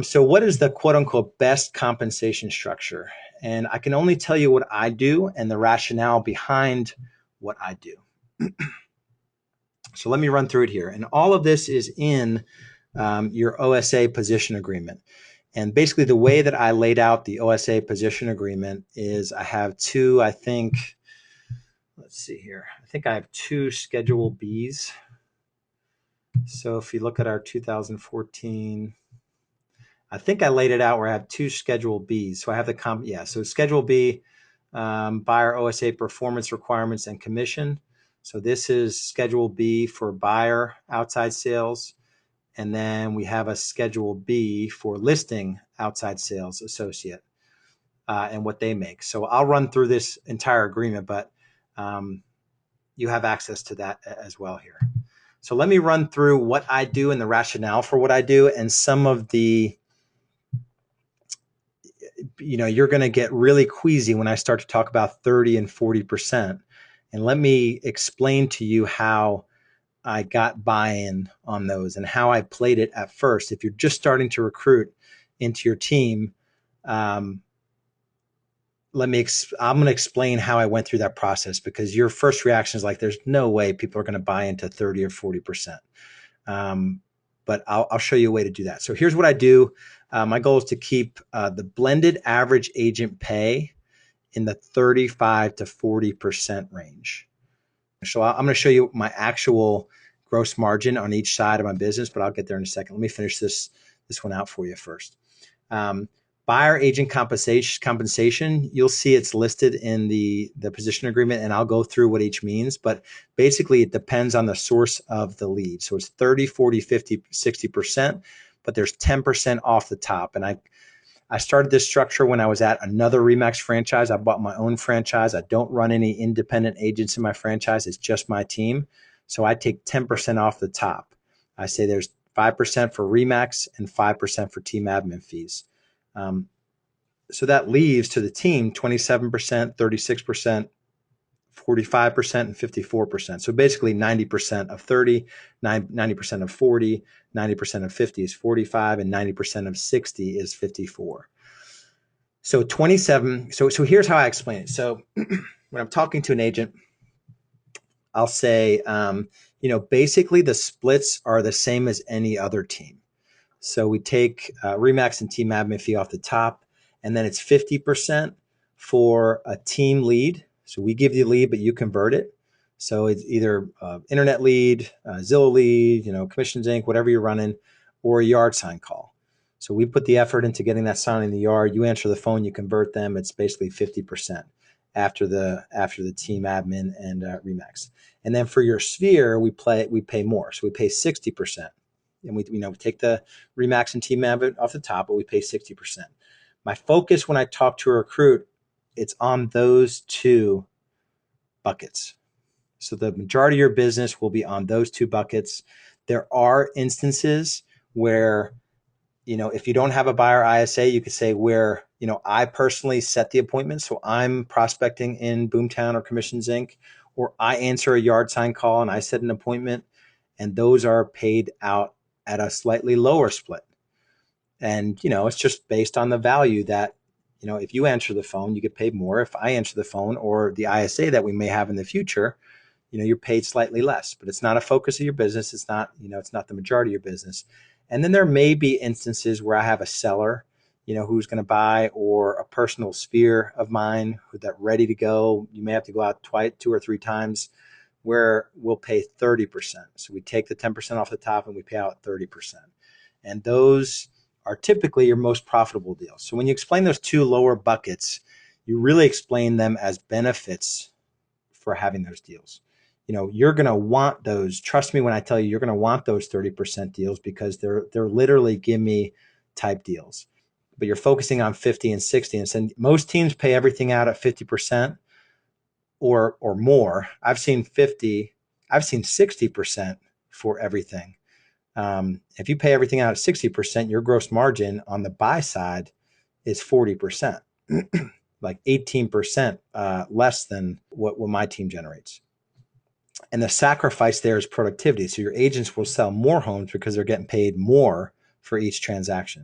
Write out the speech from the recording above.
So what is the quote unquote best compensation structure? And I can only tell you what I do and the rationale behind what I do. So let me run through it here. And all of this is in your OSA position agreement. And basically the way that I laid out the OSA position agreement is I have two, I think, let's see here. I think I have two Schedule Bs. So if you look at our 2014, I think I laid it out where I have two Schedule Bs. So I have so Schedule B, buyer OSA performance requirements and commission. So this is Schedule B for buyer outside sales. And then we have a Schedule B for listing outside sales associate and what they make. So I'll run through this entire agreement, but you have access to that as well here. So let me run through what I do and the rationale for what I do and some of the, you're going to get really queasy when I start to talk about 30 and 40%. And let me explain to you how I got buy-in on those and how I played it at first. If you're just starting to recruit into your team, I'm going to explain how I went through that process, because your first reaction is like, there's no way people are going to buy into 30 or 40%. But I'll show you a way to do that. So here's what I do. My goal is to keep the blended average agent pay in the 35 to 40% range. So I'm going to show you my actual gross margin on each side of my business, but I'll get there in a second. Let me finish this one out for you first. Buyer agent compensation, you'll see it's listed in the position agreement, and I'll go through what each means, but basically it depends on the source of the lead. So it's 30, 40, 50, 60%, but there's 10% off the top. And I started this structure when I was at another RE/MAX franchise. I bought my own franchise. I don't run any independent agents in my franchise. It's just my team. So I take 10% off the top. I say there's 5% for RE/MAX and 5% for team admin fees. So that leaves to the team 27%, 36%, 45%, and 54%. So basically 90% of 30, 90% of 40, 90% of 50 is 45, and 90% of 60 is 54. So 27. So here's how I explain it. So when I'm talking to an agent, I'll say, basically the splits are the same as any other team. So we take RE/MAX and team admin fee off the top, and then it's 50% for a team lead. So we give you the lead, but you convert it. So it's either internet lead, Zillow lead, Commissions Inc., whatever you're running, or a yard sign call. So we put the effort into getting that sign in the yard. You answer the phone, you convert them. It's basically 50% after the team admin and RE/MAX. And then for your sphere, we pay more. So we pay 60%. And we take the RE/MAX and team admin off the top, but we pay 60%. My focus when I talk to a recruit, it's on those two buckets. So the majority of your business will be on those two buckets. There are instances where, if you don't have a buyer ISA, you could say where, I personally set the appointment. So I'm prospecting in Boomtown or Commissions Inc., or I answer a yard sign call and I set an appointment, and those are paid out at a slightly lower split. And, it's just based on the value that, if you answer the phone, you get paid more. If I answer the phone, or the ISA that we may have in the future, you're paid slightly less, but it's not a focus of your business. It's not, it's not the majority of your business. And then there may be instances where I have a seller, who's going to buy, or a personal sphere of mine that's ready to go. You may have to go out two or three times, where we'll pay 30%. So we take the 10% off the top and we pay out 30%. And those are typically your most profitable deals. So when you explain those two lower buckets, you really explain them as benefits for having those deals. You're going to want those. Trust me when I tell you, you're going to want those 30% deals, because they're literally gimme type deals. But you're focusing on 50 and 60. And so most teams pay everything out at 50%. Or more. I've seen 50, I've seen 60% for everything. If you pay everything out at 60%, your gross margin on the buy side is 40%. like 18% less than what my team generates. And the sacrifice there is productivity. So your agents will sell more homes because they're getting paid more for each transaction.